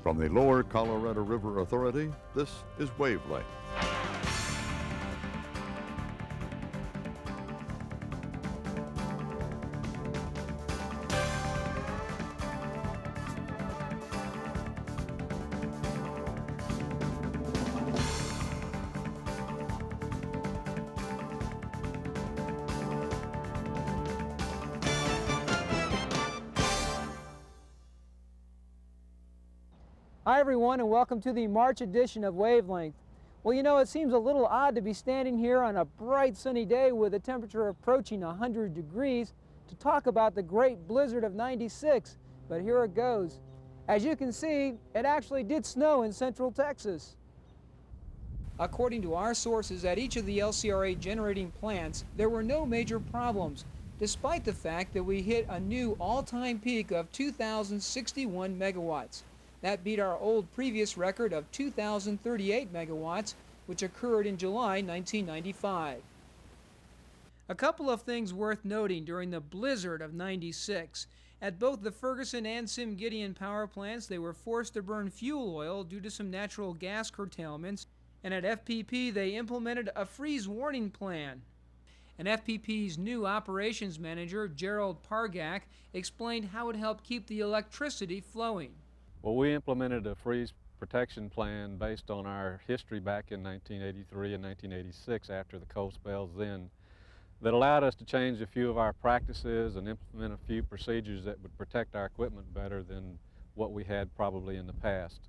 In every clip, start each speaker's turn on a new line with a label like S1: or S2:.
S1: From the Lower Colorado River Authority, this is Wavelength.
S2: Hi everyone, and welcome to the March edition of Wavelength. Well, you know, it seems a little odd to be standing here on a bright sunny day with a temperature approaching 100 degrees to talk about the great blizzard of '96, but here it goes. As you can see, it actually did snow in central Texas. According to our sources at each of the LCRA generating plants, there were no major problems, despite the fact that we hit a new all-time peak of 2,061 megawatts. That beat our old previous record of 2,038 megawatts, which occurred in July 1995. A couple of things worth noting during the blizzard of '96. At both the Ferguson and Sim-Gideon power plants, they were forced to burn fuel oil due to some natural gas curtailments, and at FPP they implemented a freeze warning plan. And FPP's new operations manager, Gerald Pargak, explained how it helped keep the electricity flowing.
S3: Well, we implemented a freeze protection plan based on our history back in 1983 and 1986 after the cold spells then, that allowed us to change a few of our practices and implement a few procedures that would protect our equipment better than what we had probably in the past.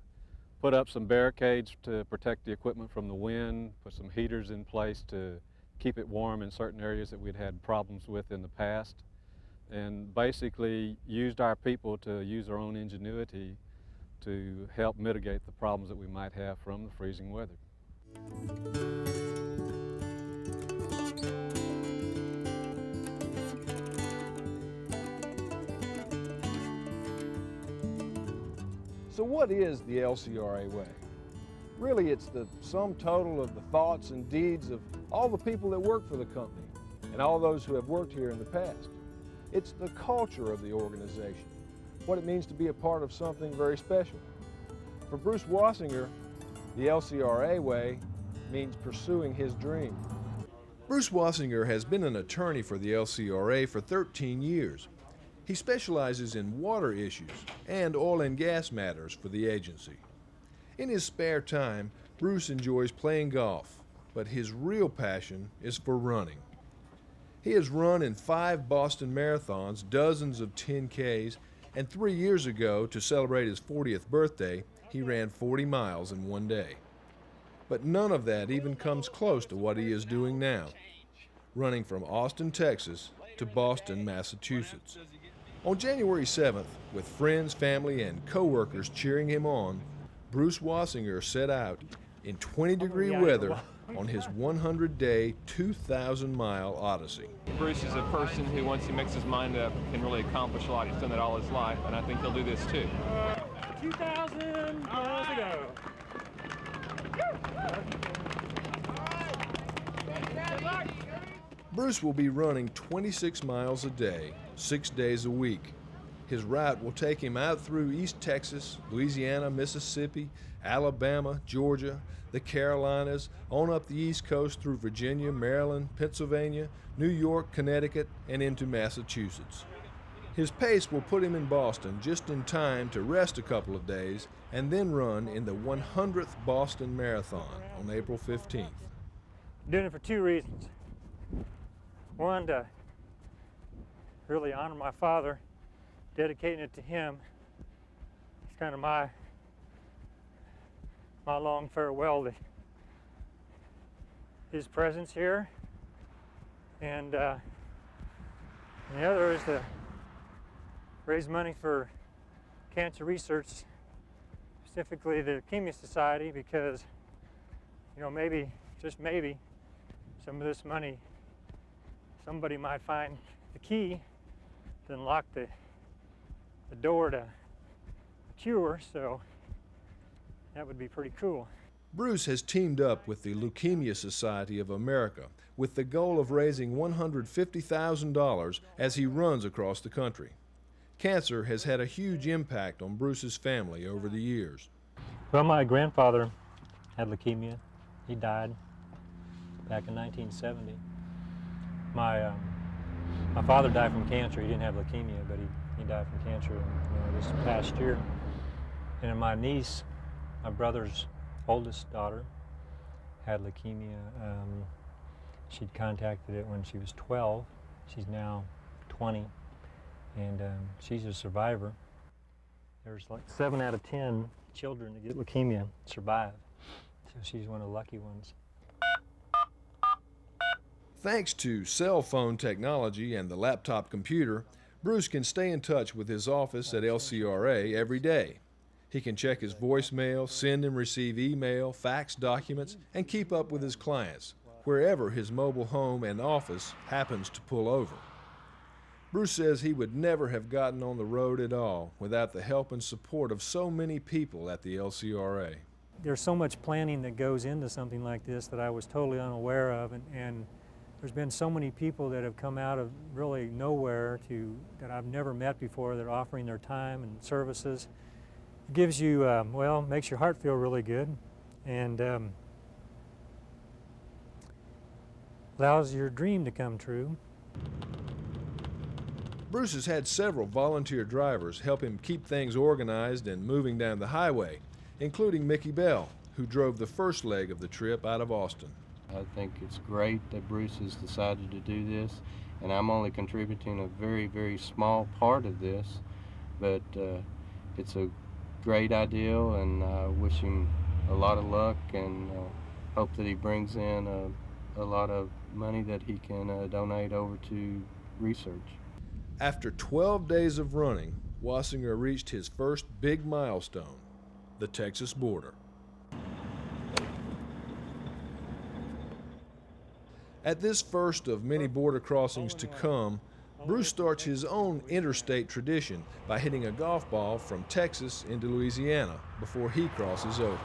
S3: Put up some barricades to protect the equipment from the wind, put some heaters in place to keep it warm in certain areas that we'd had problems with in the past, and basically used our people to use their own ingenuity to help mitigate the problems that we might have from the freezing weather.
S4: So what is the LCRA way? Really, it's the sum total of the thoughts and deeds of all the people that work for the company and all those who have worked here in the past. It's the culture of the organization, what it means to be a part of something very special. For Bruce Wassinger, the LCRA way means pursuing his dream. Bruce Wassinger has been an attorney for the LCRA for 13 years. He specializes in water issues and oil and gas matters for the agency. In his spare time, Bruce enjoys playing golf, but his real passion is for running. He has run in 5 Boston marathons, dozens of 10Ks, and 3 years ago, to celebrate his 40th birthday, he ran 40 miles in one day. But none of that even comes close to what he is doing now, running from Austin, Texas to Boston, Massachusetts. On January 7th, with friends, family, and co-workers cheering him on, Bruce Wassinger set out in 20-degree weather on his 100-day, 2,000-mile odyssey.
S5: Bruce is a person who, once he makes his mind up, can really accomplish a lot. He's done that all his life, and I think he'll do this too.
S6: 2,000 miles to go.
S4: Bruce will be running 26 miles a day, 6 days a week. His route will take him out through East Texas, Louisiana, Mississippi, Alabama, Georgia, the Carolinas, on up the East Coast through Virginia, Maryland, Pennsylvania, New York, Connecticut, and into Massachusetts. His pace will put him in Boston just in time to rest a couple of days and then run in the 100th Boston Marathon on April 15th.
S6: I'm doing it for 2 reasons. One, to really honor my father, dedicating it to him. It's kind of my long farewell to his presence here. And the other is to raise money for cancer research, specifically the Leukemia Society, because, you know, maybe, just maybe, some of this money, somebody might find the key to unlock the door to a cure, so that would be pretty cool.
S4: Bruce has teamed up with the Leukemia Society of America with the goal of raising $150,000 as he runs across the country. Cancer has had a huge impact on Bruce's family over the years.
S6: Well, my grandfather had leukemia. He died back in 1970. My father died from cancer. He didn't have leukemia, but he died from cancer this past year. And my niece, my brother's oldest daughter, had leukemia. She'd contacted it when she was 12. She's now 20, and she's a survivor. There's like 7 out of 10 children that get leukemia survive, so she's one of the lucky ones.
S4: Thanks to cell phone technology and the laptop computer, Bruce can stay in touch with his office at LCRA every day. He can check his voicemail, send and receive email, fax documents, and keep up with his clients, wherever his mobile home and office happens to pull over. Bruce says he would never have gotten on the road at all without the help and support of so many people at the LCRA.
S6: There's so much planning that goes into something like this that I was totally unaware of, and there's been so many people that have come out of really nowhere that I've never met before that are offering their time and services. It gives you, well, makes your heart feel really good, and allows your dream to come true.
S4: Bruce has had several volunteer drivers help him keep things organized and moving down the highway, including Mickey Bell, who drove the first leg of the trip out of Austin.
S7: I think it's great that Bruce has decided to do this, and I'm only contributing a very, very small part of this, but it's a great idea, and I wish him a lot of luck, and hope that he brings in a lot of money that he can donate over to research.
S4: After 12 days of running, Wassinger reached his first big milestone, the Texas border. At this first of many border crossings to come, Bruce starts his own interstate tradition by hitting a golf ball from Texas into Louisiana before he crosses over.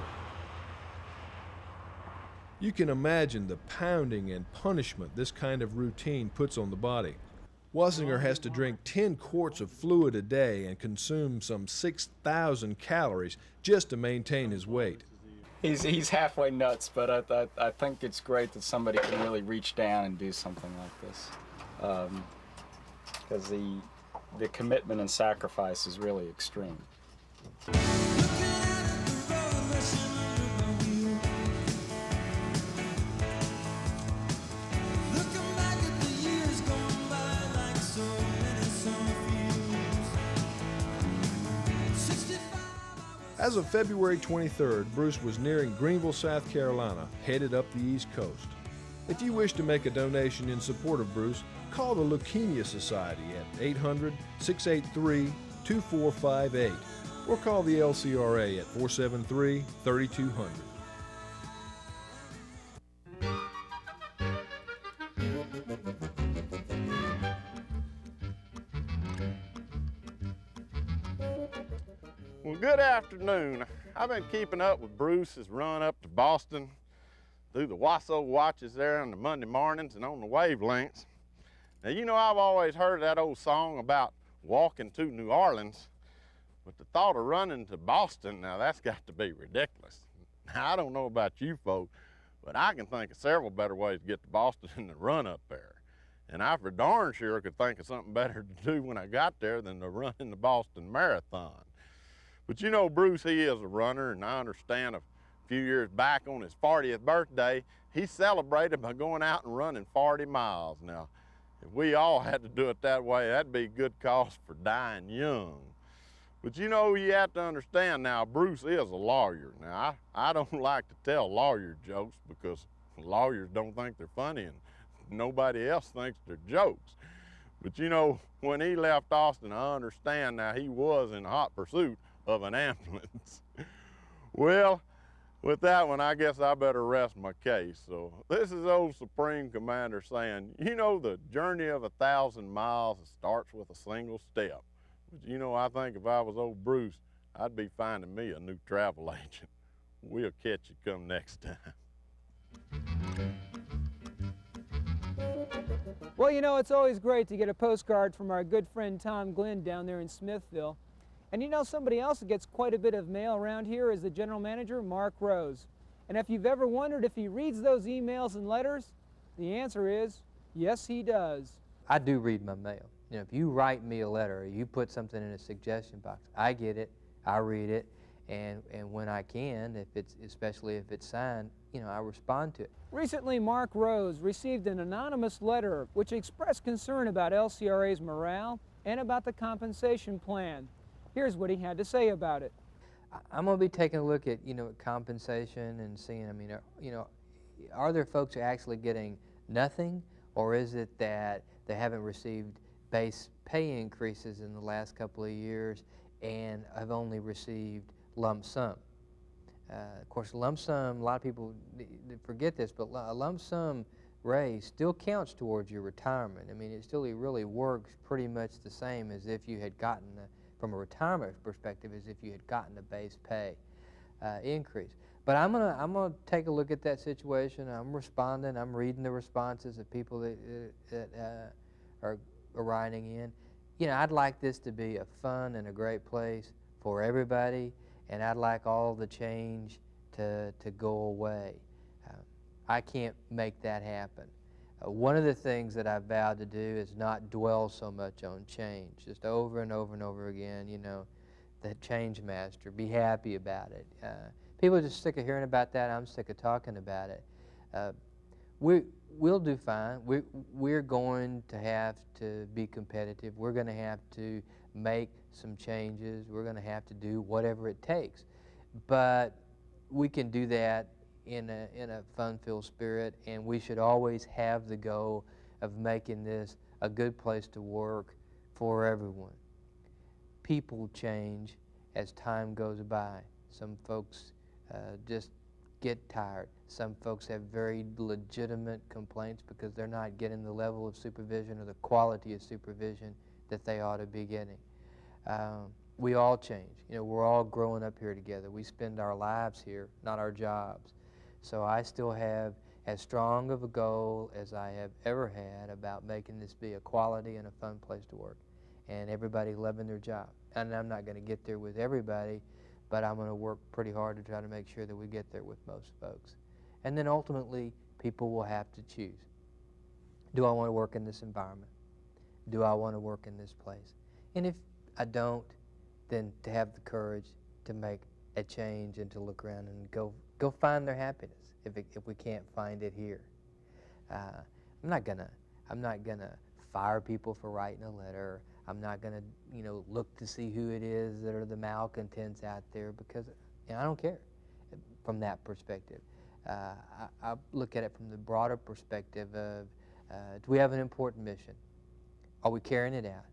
S4: You can imagine the pounding and punishment this kind of routine puts on the body. Wassinger has to drink 10 quarts of fluid a day and consume some 6,000 calories just to maintain his weight.
S8: He's halfway nuts, but I think it's great that somebody can really reach down and do something like this, because the commitment and sacrifice is really extreme.
S4: As of February 23rd, Bruce was nearing Greenville, South Carolina, headed up the East Coast. If you wish to make a donation in support of Bruce, call the Leukemia Society at 800-683-2458 or call the LCRA at 473-3200.
S9: Well, good afternoon. I've been keeping up with Bruce's run up to Boston through the Wasso watches there on the Monday mornings and on the wavelengths. Now, you know, I've always heard that old song about walking to New Orleans, but the thought of running to Boston, now that's got to be ridiculous. Now, I don't know about you folks, but I can think of several better ways to get to Boston than to run up there. And I for darn sure could think of something better to do when I got there than to run in the Boston Marathon. But you know, Bruce, he is a runner, and I understand a few years back on his 40th birthday, he celebrated by going out and running 40 miles. Now, if we all had to do it that way, that'd be a good cause for dying young. But you know, you have to understand now, Bruce is a lawyer. Now, I don't like to tell lawyer jokes because lawyers don't think they're funny and nobody else thinks they're jokes. But you know, when he left Austin, I understand now he was in hot pursuit of an ambulance. Well, with that one, I guess I better rest my case. So this is old Supreme Commander saying, you know, the journey of 1,000 miles starts with a single step. But you know, I think if I was old Bruce, I'd be finding me a new travel agent. We'll catch you come next time.
S2: Well, you know, it's always great to get a postcard from our good friend Tom Glenn down there in Smithville. And you know, somebody else that gets quite a bit of mail around here is the general manager, Mark Rose. And if you've ever wondered if he reads those emails and letters, the answer is yes, he does.
S10: I do read my mail. You know, if you write me a letter or you put something in a suggestion box, I get it, I read it, and when I can, especially if it's signed, you know, I respond to it.
S2: Recently, Mark Rose received an anonymous letter which expressed concern about LCRA's morale and about the compensation plan. Here's what he had to say about it.
S10: I'm going to be taking a look at, you know, compensation and seeing, I mean, you know, are there folks who are actually getting nothing, or is it that they haven't received base pay increases in the last couple of years and have only received lump sum? Of course, lump sum, a lot of people forget this, but a lump sum raise still counts towards your retirement. I mean, it really works pretty much the same as if you had gotten, from a retirement perspective, as if you had gotten a base pay increase. But I'm gonna take a look at that situation. I'm responding. I'm reading the responses of people that are writing in. You know, I'd like this to be a fun and a great place for everybody, and I'd like all the change to go away. I can't make that happen. One of the things that I've vowed to do is not dwell so much on change, just over and over and over again, you know, the change master, be happy about it. People are just sick of hearing about that. I'm sick of talking about it. We'll do fine. We're going to have to be competitive. We're going to have to make some changes. We're going to have to do whatever it takes. But we can do that in a fun-filled spirit, and we should always have the goal of making this a good place to work for everyone. People change as time goes by. Some folks just get tired. Some folks have very legitimate complaints because they're not getting the level of supervision or the quality of supervision that they ought to be getting. We all change. You know, we're all growing up here together. We spend our lives here, not our jobs. So I still have as strong of a goal as I have ever had about making this be a quality and a fun place to work, and everybody loving their job. And I'm not going to get there with everybody, but I'm going to work pretty hard to try to make sure that we get there with most folks. And then ultimately, people will have to choose. Do I want to work in this environment? Do I want to work in this place? And if I don't, then to have the courage to make a change and to look around and go find their happiness if we can't find it here. I'm not gonna fire people for writing a letter. I'm not gonna, you know, look to see who it is that are the malcontents out there, because, you know, I don't care from that perspective. I look at it from the broader perspective of, do we have an important mission? Are we carrying it out?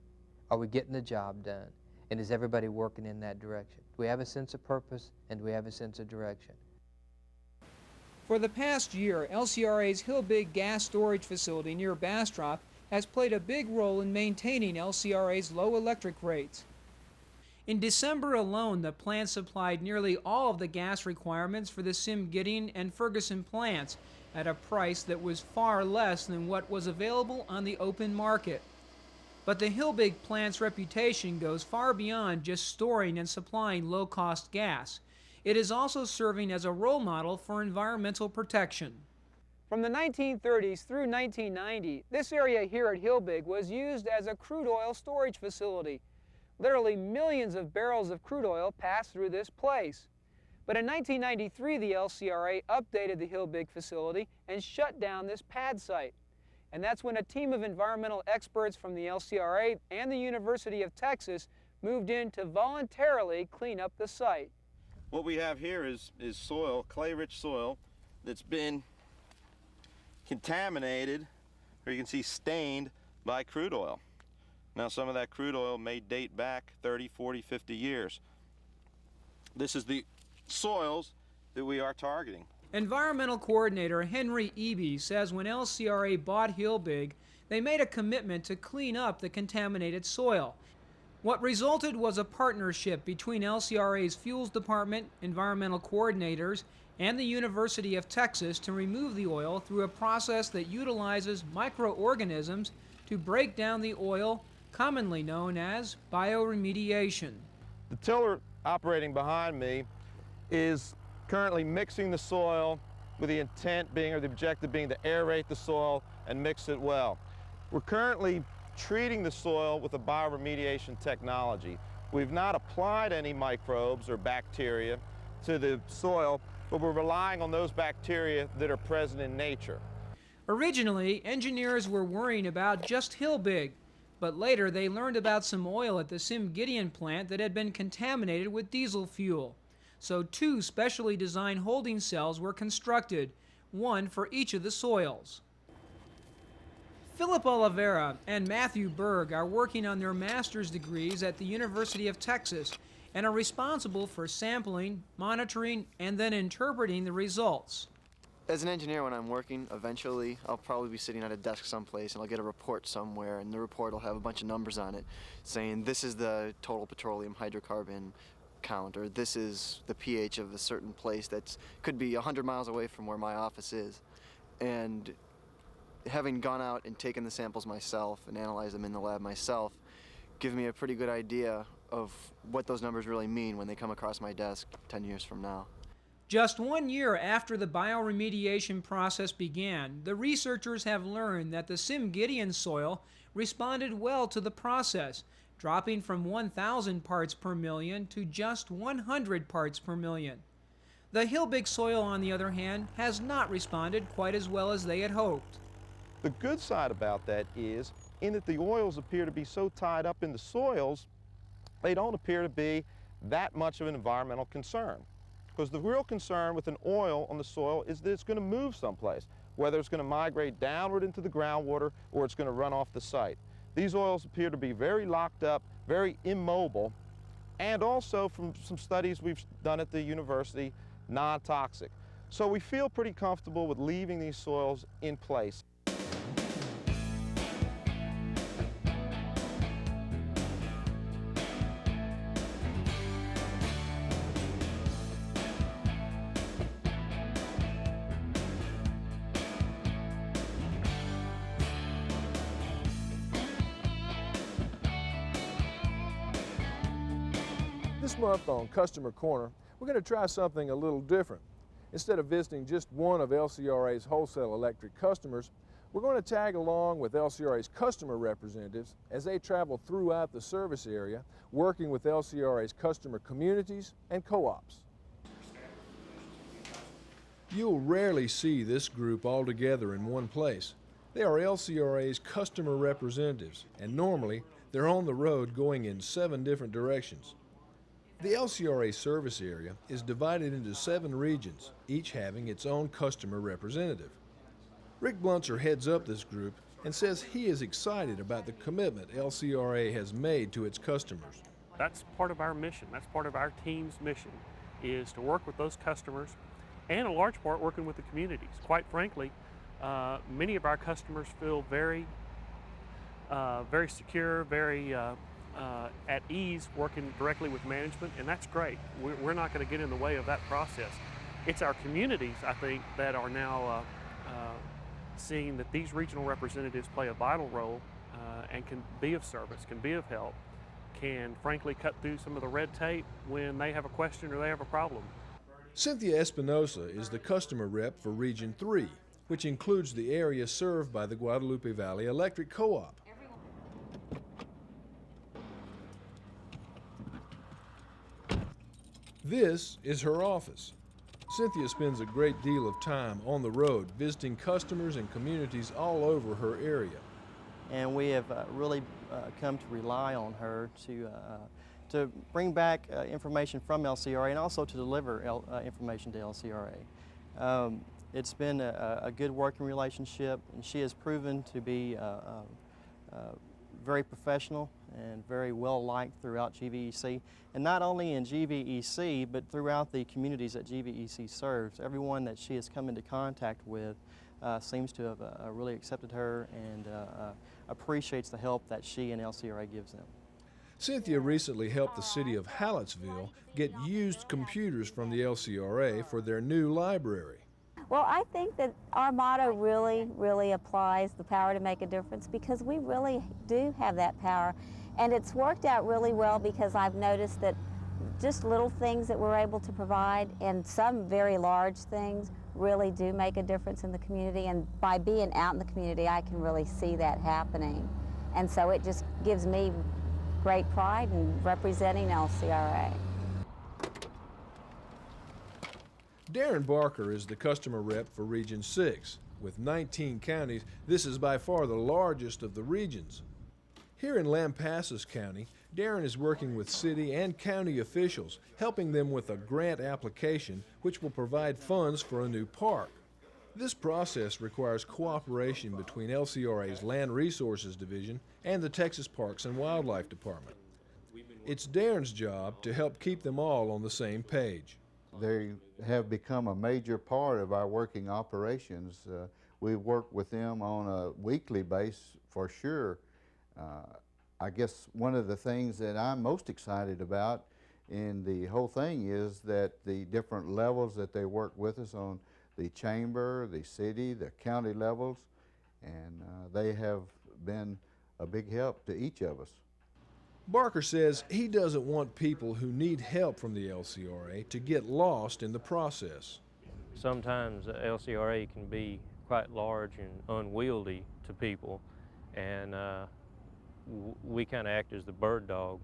S10: Are we getting the job done? And is everybody working in that direction? Do we have a sense of purpose, and do we have a sense of direction?
S2: For the past year, LCRA's Hilbig gas storage facility near Bastrop has played a big role in maintaining LCRA's low electric rates. In December alone, the plant supplied nearly all of the gas requirements for the Sim-Gidding and Ferguson plants at a price that was far less than what was available on the open market. But the Hilbig plant's reputation goes far beyond just storing and supplying low-cost gas. It is also serving as a role model for environmental protection. From the 1930s through 1990, this area here at Hilbig was used as a crude oil storage facility. Literally millions of barrels of crude oil passed through this place. But in 1993, the LCRA updated the Hilbig facility and shut down this pad site. And that's when a team of environmental experts from the LCRA and the University of Texas moved in to voluntarily clean up the site.
S11: What we have here is soil, clay-rich soil, that's been contaminated, or you can see stained by crude oil. Now, some of that crude oil may date back 30, 40, 50 years. This is the soils that we are targeting.
S2: Environmental Coordinator Henry Eby says when LCRA bought Hilbig, they made a commitment to clean up the contaminated soil. What resulted was a partnership between LCRA's Fuels Department, environmental coordinators, and the University of Texas to remove the oil through a process that utilizes microorganisms to break down the oil, commonly known as bioremediation.
S4: The tiller operating behind me is currently mixing the soil with the intent being, or the objective being, to aerate the soil and mix it well. We're currently treating the soil with a bioremediation technology. We've not applied any microbes or bacteria to the soil, but we're relying on those bacteria that are present in nature.
S2: Originally, engineers were worrying about just Hilbig, but later they learned about some oil at the Sim Gideon plant that had been contaminated with diesel fuel. So 2 specially designed holding cells were constructed, one for each of the soils. Philip Oliveira and Matthew Berg are working on their master's degrees at the University of Texas and are responsible for sampling, monitoring, and then interpreting the results.
S12: As an engineer, when I'm working, eventually I'll probably be sitting at a desk someplace and I'll get a report somewhere, and the report will have a bunch of numbers on it saying this is the total petroleum hydrocarbon count, or this is the pH of a certain place that could be 100 miles away from where my office is. And having gone out and taken the samples myself and analyzed them in the lab myself gives me a pretty good idea of what those numbers really mean when they come across my desk 10 years from now.
S2: Just 1 year after the bioremediation process began, the researchers have learned that the Sim Gideon soil responded well to the process, dropping from 1,000 parts per million to just 100 parts per million. The Hilbig soil, on the other hand, has not responded quite as well as they had hoped.
S4: The good side about that is, in that the oils appear to be so tied up in the soils, they don't appear to be that much of an environmental concern. Because the real concern with an oil on the soil is that it's going to move someplace, whether it's going to migrate downward into the groundwater or it's going to run off the site. These oils appear to be very locked up, very immobile, and also, from some studies we've done at the university, non-toxic. So we feel pretty comfortable with leaving these soils in place. This month on Customer Corner, we're going to try something a little different. Instead of visiting just one of LCRA's wholesale electric customers, we're going to tag along with LCRA's customer representatives as they travel throughout the service area, working with LCRA's customer communities and co-ops. You'll rarely see this group all together in one place. They are LCRA's customer representatives, and normally they're on the road going in 7 different directions. The LCRA service area is divided into 7 regions, each having its own customer representative. Rick Bluntzer heads up this group and says he is excited about the commitment LCRA has made to its customers.
S13: That's part of our mission. That's part of our team's mission, is to work with those customers, and in large part working with the communities. Quite frankly, many of our customers feel very secure, very at ease working directly with management, and that's great. We're not going to get in the way of that process. It's our communities, I think, that are now seeing that these regional representatives play a vital role and can be of service, can be of help, can frankly cut through some of the red tape when they have a question or they have a problem.
S4: Cynthia Espinosa is the customer rep for Region 3, which includes the area served by the Guadalupe Valley Electric Co-op. This is her office. Cynthia spends a great deal of time on the road visiting customers and communities all over her area.
S14: And we have really come to rely on her to bring back information from LCRA and also to deliver information to LCRA. It's been a good working relationship, and she has proven to be very professional and very well liked throughout GVEC, and not only in GVEC but throughout the communities that GVEC serves. Everyone that she has come into contact with seems to have really accepted her and appreciates the help that she and LCRA gives them.
S4: Cynthia recently helped the city of Hallettsville get used computers from the LCRA for their new library.
S15: Well, I think that our motto really applies, the power to make a difference, because we really do have that power. And it's worked out really well because I've noticed that just little things that we're able to provide and some very large things really do make a difference in the community. And by being out in the community, I can really see that happening. And so it just gives me great pride in representing LCRA.
S4: Darren Barker is the customer rep for Region 6. With 19 counties, this is by far the largest of the regions. Here in Lampasas County, Darren is working with city and county officials, helping them with a grant application which will provide funds for a new park. This process requires cooperation between LCRA's Land Resources Division and the Texas Parks and Wildlife Department. It's Darren's job to help keep them all on the same page.
S16: They have become a major part of our working operations. We work with them on a weekly basis for sure. I guess one of the things that I'm most excited about in the whole thing is that the different levels that they work with us on, the chamber, the city, the county levels, and they have been a big help to each of us.
S4: Barker says he doesn't want people who need help from the LCRA to get lost in the process.
S17: Sometimes the LCRA can be quite large and unwieldy to people, and we kind of act as the bird dog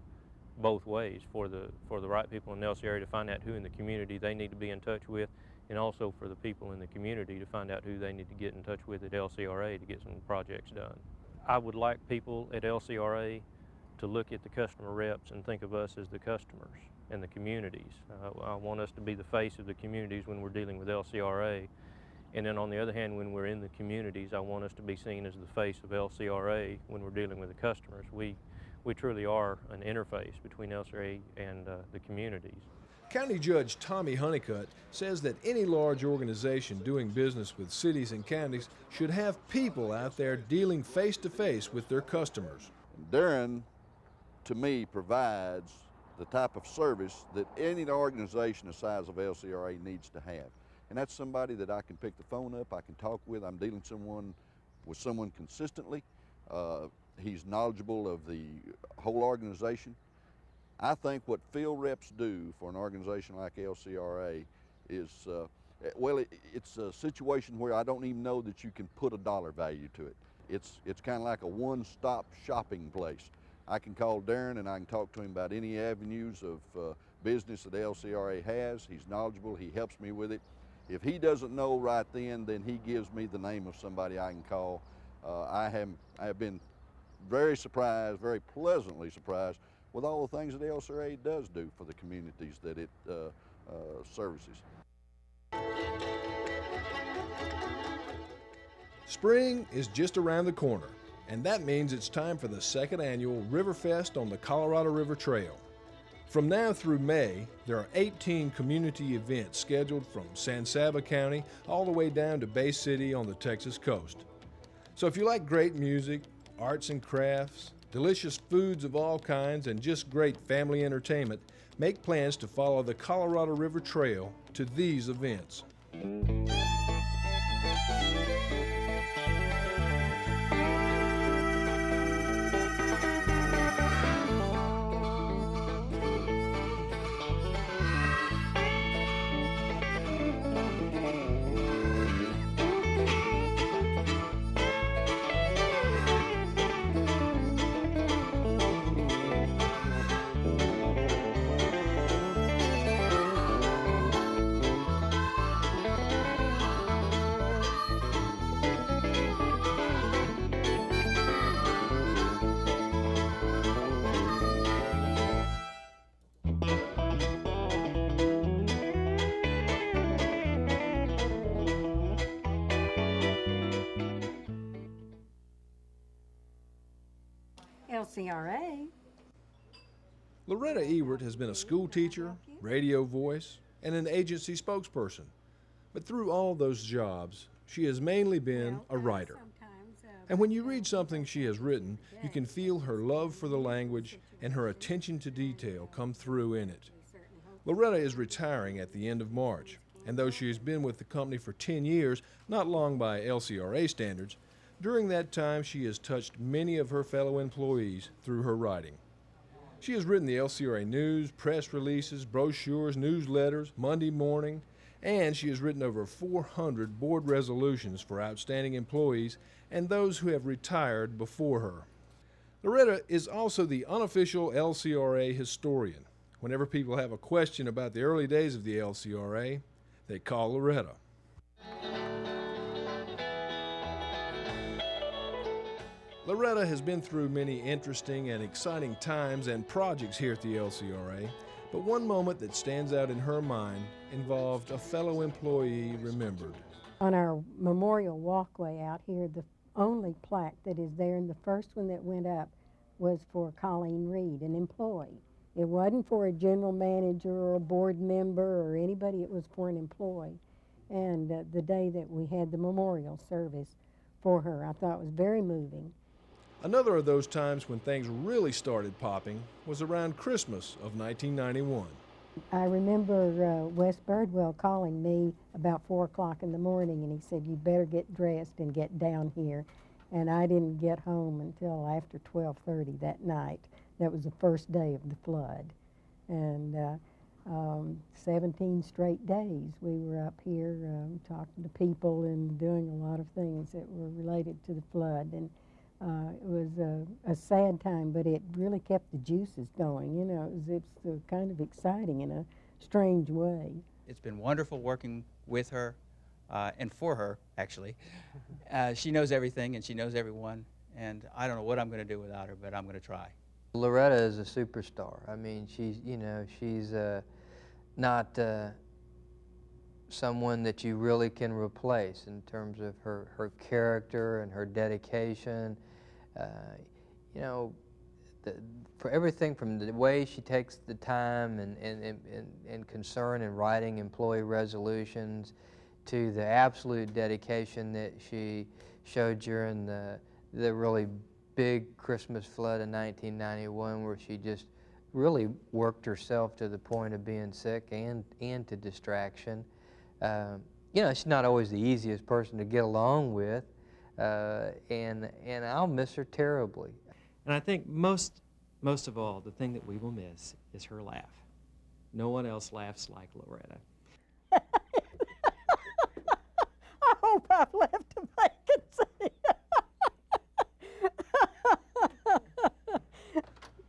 S17: both ways for the right people in the LCRA to find out who in the community they need to be in touch with, and also for the people in the community to find out who they need to get in touch with at LCRA to get some projects done. I would like people at LCRA to look at the customer reps and think of us as the customers and the communities. I want us to be the face of the communities when we're dealing with LCRA. And then on the other hand, when we're in the communities, I want us to be seen as the face of LCRA when we're dealing with the customers. We truly are an interface between LCRA and the communities.
S4: County Judge Tommy Honeycutt says that any large organization doing business with cities and counties should have people out there dealing face-to-face with their customers.
S1: Darren, to me, provides the type of service that any organization the size of LCRA needs to have. And that's somebody that I can pick the phone up, I can talk with, I'm dealing with someone consistently. He's knowledgeable of the whole organization. I think what field reps do for an organization like LCRA is, well, it's a situation where I don't even know that you can put a dollar value to it. It's kind of like a one-stop shopping place. I can call Darren and I can talk to him about any avenues of business that LCRA has. He's knowledgeable, he helps me with it. If he doesn't know right then he gives me the name of somebody I can call. I have been very surprised, very pleasantly surprised with all the things that LCRA does do for the communities that it services.
S4: Spring is just around the corner, and that means it's time for the second annual Riverfest on the Colorado River Trail. From now through May, there are 18 community events scheduled from San Saba County all the way down to Bay City on the Texas coast. So if you like great music, arts and crafts, delicious foods of all kinds, and just great family entertainment, make plans to follow the Colorado River Trail to these events.
S18: LCRA.
S4: Loretta Hebert has been a school teacher, radio voice, and an agency spokesperson. But through all those jobs, she has mainly been a writer.
S18: Sometimes
S4: And when you read something she has written, you can feel her love for the language and her attention to detail come through in it. Loretta is retiring at the end of March, and though she has been with the company for 10 years, not long by LCRA standards, during that time she has touched many of her fellow employees through her writing. She has written the LCRA news, press releases, brochures, newsletters, Monday Morning, and she has written over 400 board resolutions for outstanding employees and those who have retired before her. Loretta is also the unofficial LCRA historian. Whenever people have a question about the early days of the LCRA, they call Loretta. Loretta has been through many interesting and exciting times and projects here at the LCRA, but one moment that stands out in her mind involved a fellow employee remembered.
S18: On our memorial walkway out here, the only plaque that is there, and the first one that went up, was for Colleen Reed, an employee. It wasn't for a general manager or a board member or anybody, it was for an employee. And the day that we had the memorial service for her, I thought it was very moving.
S4: Another of those times when things really started popping was around Christmas of 1991.
S18: I remember Wes Birdwell calling me about 4 o'clock in the morning, and he said, "You better get dressed and get down here." And I didn't get home until after 12:30 that night. That was the first day of the flood. And 17 straight days we were up here talking to people and doing a lot of things that were related to the flood. And it was a sad time, but it really kept the juices going. You know, it's kind of exciting in a strange way.
S19: It's been wonderful working with her and for her, actually. She knows everything and she knows everyone, and I don't know what I'm going to do without her, but I'm going to try.
S10: Loretta is a superstar. I mean, she's not someone that you really can replace in terms of her character and her dedication. For everything from the way she takes the time and concern in writing employee resolutions to the absolute dedication that she showed during the really big Christmas flood in 1991, where she just really worked herself to the point of being sick and to distraction. She's not always the easiest person to get along with, and I'll miss her terribly.
S20: And I think most of all, the thing that we will miss is her laugh. No one else laughs like Loretta.
S18: I hope I've left a vacancy.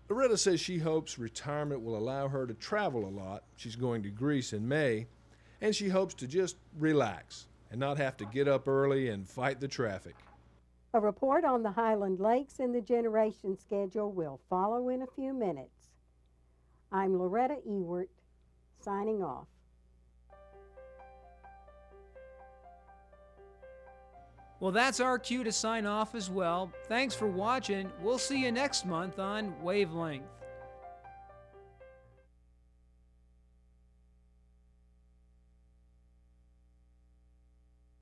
S4: Loretta says she hopes retirement will allow her to travel a lot. She's going to Greece in May, and she hopes to just relax and not have to get up early and fight the traffic.
S18: A report on the Highland Lakes and the generation schedule will follow in a few minutes. I'm Loretta Ewert, signing off.
S2: Well, that's our cue to sign off as well. Thanks for watching. We'll see you next month on Wavelength.